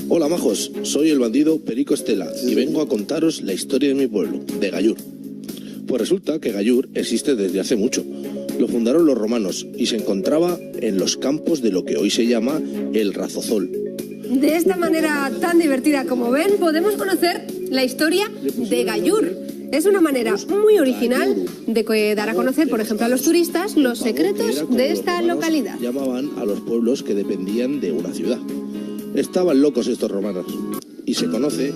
Hola majos, soy el bandido Perico Estela y vengo a contaros la historia de mi pueblo, de Gallur. Pues resulta que Gallur existe desde hace mucho. Lo fundaron los romanos y se encontraba en los campos de lo que hoy se llama el Razozol. De esta manera tan divertida como ven, podemos conocer la historia de Gallur. Es una manera muy original de dar a conocer, por ejemplo, a los turistas los secretos de esta localidad. Llamaban a los pueblos que dependían de una ciudad. Estaban locos estos romanos y se conoce.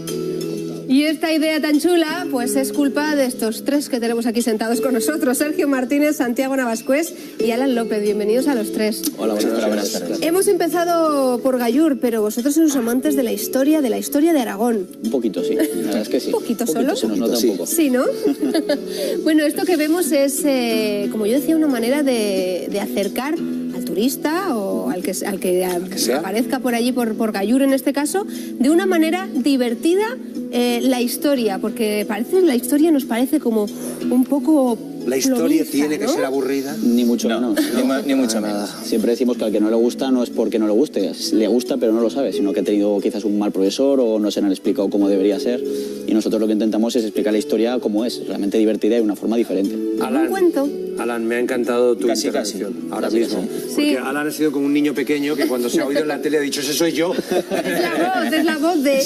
Y esta idea tan chula, pues es culpa de estos tres que tenemos aquí sentados con nosotros: Sergio Martínez, Santiago Navascués y Alan López. Bienvenidos a los tres. Hola, buenas tardes. Hemos empezado por Gallur, pero vosotros sois amantes de la historia de Aragón. Un poquito, sí. La verdad es que sí. ¿Un poquito solo? Se nos nota un poco. Sí, ¿no? Bueno, esto que vemos es, como yo decía, una manera de acercar al turista o al que aparezca por allí, por Gallur en este caso, de una manera divertida la historia, porque la historia nos parece como un poco... ¿La historia plomiza, tiene que ¿no? ser aburrida? Ni mucho menos. Ni mucho menos. Siempre decimos que al que no le gusta no es porque no le guste. Le gusta pero no lo sabe, sino que ha tenido quizás un mal profesor o no se le han explicado cómo debería ser. Y nosotros lo que intentamos es explicar la historia como es, realmente divertida y de una forma diferente. Un cuento. Alan, me ha encantado tu intervención ahora mismo. Sí. Porque Alan ha sido como un niño pequeño que cuando se ha oído en la tele ha dicho, ese soy yo. Es la voz de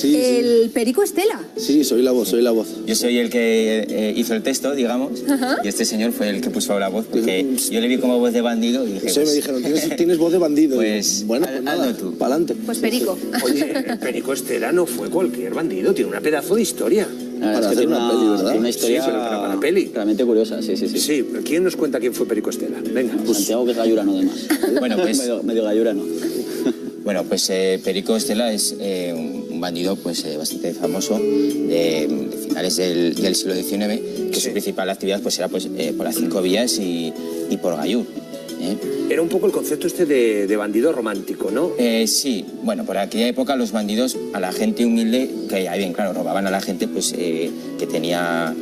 el Perico Estela. Sí, soy la voz. Yo soy el que hizo el texto, digamos, y este señor fue el que puso la voz, porque yo le vi como voz de bandido y dije... Sí, me dijeron, tienes voz de bandido. Pues, bueno, pues nada, hazlo tú. pa'lante. Pues Perico. Oye, Perico Estela no fue cualquier bandido, tiene una pedazo de historia. La verdad Para es que hacer tiene una peli, ¿verdad? tiene una historia Sí, pero para peli. realmente curiosa, sí. Sí, pero ¿quién nos cuenta quién fue Perico Estela? Venga. Santiago, que es gallurano, además. Bueno, pues... medio gallurano. Bueno, pues Perico Estela es un bandido pues bastante famoso de finales del siglo XIX, que su principal actividad pues era pues por las 5 vías y por Gallur. Era un poco el concepto este de bandido romántico, ¿no? Sí, bueno, por aquella época los bandidos a la gente humilde, que ahí bien claro, robaban a la gente pues que tenía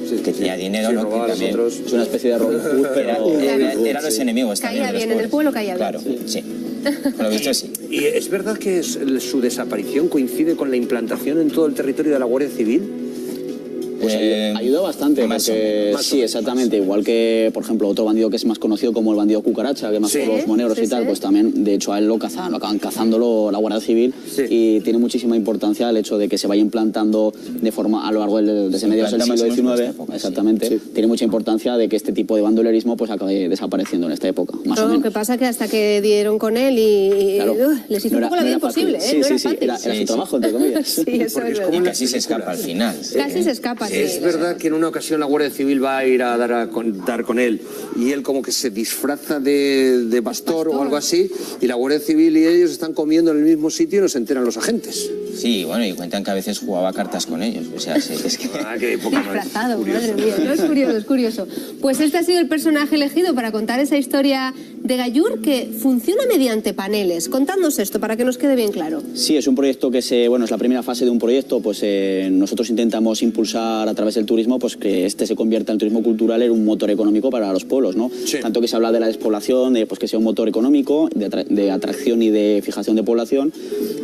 dinero, sí, ¿no? robaba Que a los también otros. Es una especie de Robin Hood, pero... eran los enemigos también. Caía de los bien, en el pobres. pueblo caía bien. Claro, sí. Por lo visto sí. ¿Y es verdad que su desaparición coincide con la implantación en todo el territorio de la Guardia Civil? Pues ayuda bastante, más o porque menos. sí, exactamente, igual que, por ejemplo, otro bandido que es más conocido como el bandido Cucaracha, que más Sí. por los moneros y tal, sí. pues también, de hecho, a él lo acaban cazándolo la Guardia Civil, Sí. y tiene muchísima importancia el hecho de que se vaya implantando de forma a lo largo desde mediados del implanta siglo más o menos en XIX, esta época, exactamente, sí. tiene mucha importancia de que este tipo de bandolerismo pues acabe desapareciendo en esta época, más o Lo menos. que pasa que hasta que dieron con él y Claro. les hizo No un era- poco la no vida era fácil. imposible, Sí, no sí, era sí, fácil. era Sí, su sí. trabajo, entre comillas. Sí, eso Porque es es como verdad. Y casi se escapa al final. Casi se escapa, sí. Es verdad que en una ocasión la Guardia Civil va a ir a dar con él y él como que se disfraza de pastor o algo así y la Guardia Civil y ellos están comiendo en el mismo sitio y no se enteran los agentes. Sí, bueno, y cuentan que a veces jugaba cartas con ellos. O sea, sí, es que... Ah, qué época más Disfrazado, curiosa. madre mía. No, es curioso, es curioso. Pues este ha sido el personaje elegido para contar esa historia de Gallur, que funciona mediante paneles. Contadnos esto para que nos quede bien claro. Sí, es un proyecto que es la primera fase de un proyecto, pues nosotros intentamos impulsar a través del turismo, pues que este se convierta en turismo cultural en un motor económico para los pueblos, ¿no? Sí. Tanto que se habla de la despoblación, pues que sea un motor económico, de atracción y de fijación de población.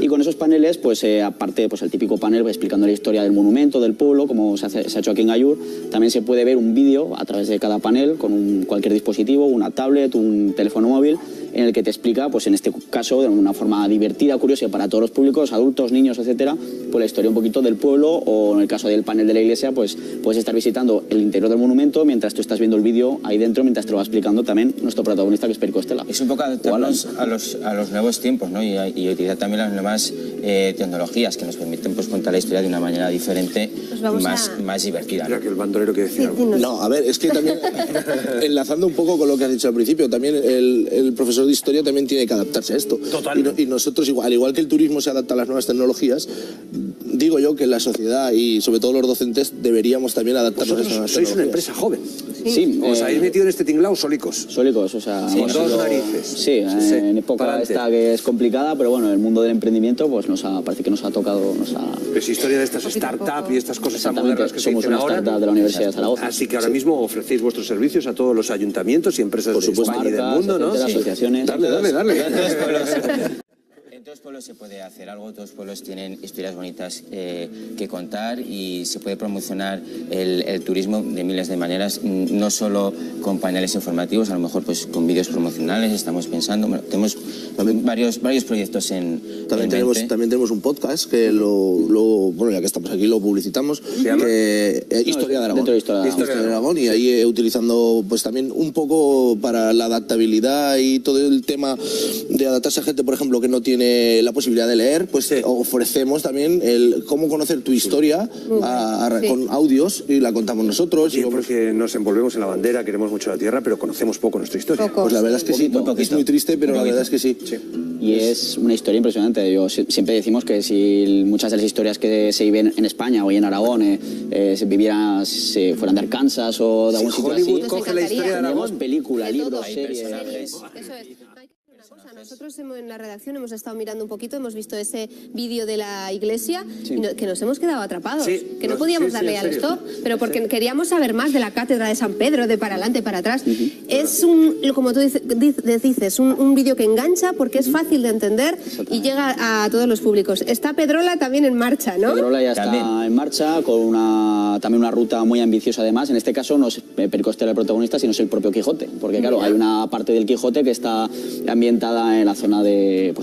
Y con esos paneles, pues aparte, pues el típico panel explicando la historia del monumento, del pueblo, como se ha hecho aquí en Gallur, también se puede ver un vídeo a través de cada panel con cualquier dispositivo, una tablet, un teléfono móvil, en el que te explica, pues en este caso, de una forma divertida, curiosa para todos los públicos, adultos, niños, etcétera, pues la historia un poquito del pueblo, o en el caso del panel de la iglesia, pues puedes estar visitando el interior del monumento mientras tú estás viendo el vídeo ahí dentro, mientras te lo va explicando también nuestro protagonista, que es Perico Estela. Es un poco adaptarnos a los nuevos tiempos, ¿no? Y utilizar también las nuevas tecnologías que nos permiten pues, contar la historia de una manera diferente Pues y vamos más divertida, Mira ¿no? que el bandolero quiere decir Sí, algo. dinos. No, a ver, es que también, enlazando un poco con lo que has dicho al principio, también el profesor de historia también tiene que adaptarse a esto. Totalmente. Y nosotros, al igual que el turismo se adapta a las nuevas tecnologías, digo yo que la sociedad y sobre todo los docentes deberíamos también adaptarnos a estas nuevas Vosotros sois una tecnologías. empresa joven. Sí, Os habéis metido en este tinglao solicos. Sólicos, o sea, Con hemos dos sido- narices. Sí, Sí, en época pa'lante. esta que es complicada, pero bueno, el mundo del emprendimiento pues parece que nos ha tocado, Es historia de estas Poquito a startups poco. y estas cosas tan Exactamente, modernas que se somos dicen una ahora. startup de la Universidad de Zaragoza. Así que ahora mismo ofrecéis vuestros servicios a todos los ayuntamientos y empresas Por de supuesto. España y del Marcas, mundo, ¿no? etcétera, Sí. asociaciones. Dale. En todos los pueblos pueblo se puede hacer algo, todos los pueblos tienen historias bonitas que contar y se puede promocionar el turismo de miles de maneras, no solo con paneles informativos, a lo mejor pues con vídeos promocionales, estamos pensando, bueno, tenemos varios proyectos en mente. También tenemos un podcast que bueno, ya que estamos aquí lo publicitamos, Historia de Aragón. Dentro de Historia de Aragón, y ahí utilizando pues también un poco para la adaptabilidad y todo el tema de adaptarse a gente, por ejemplo, que no tiene la posibilidad de leer, pues ofrecemos también el cómo conocer tu historia con audios y la contamos nosotros. Sí, porque nos envolvemos en la bandera, queremos mucho la tierra, pero conocemos poco nuestra historia. Pues la verdad es que sí, es muy triste, pero la verdad es que sí. Y es una historia impresionante. Siempre decimos que si muchas de las historias que se viven en España o en Aragón se fueran de Arkansas o de algún sitio así, Hollywood coge la historia de Aragón, película, libros, series. Eso es. Nosotros en la redacción hemos estado mirando un poquito, hemos visto ese vídeo de la iglesia y que nos hemos quedado atrapados, que no podíamos darle al stop, pero porque queríamos saber más de la cátedra de San Pedro, de para adelante, para atrás. Es como tú dices, un vídeo que engancha porque es fácil de entender y llega a todos los públicos. Está Pedrola también en marcha, ¿no? Pedrola ya está en marcha con también una ruta muy ambiciosa además. En este caso no es Perico Estela el protagonista, sino es el propio Quijote, porque claro, hay una parte del Quijote que está ambientada en la zona de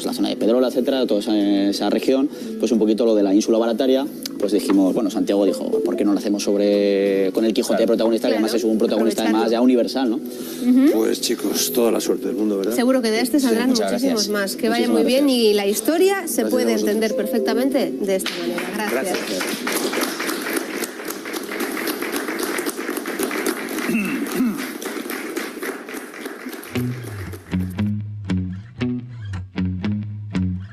Pedrola, etcétera, toda esa región, pues un poquito lo de la ínsula barataria, pues dijimos, bueno, Santiago dijo, ¿por qué no lo hacemos con el Quijote protagonista, que además es un protagonista además ya universal, ¿no? Pues chicos, toda la suerte del mundo, ¿verdad? Seguro que de este saldrán muchísimos más, que vaya muy bien y la historia se puede entender perfectamente de esta manera. Gracias.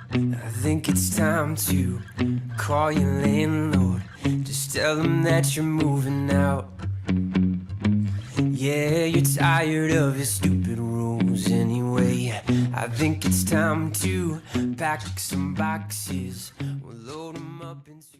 I think it's time to call your landlord. Just tell him that you're moving out. Yeah, you're tired of his stupid rules anyway. I think it's time to pack some boxes. We'll load them up into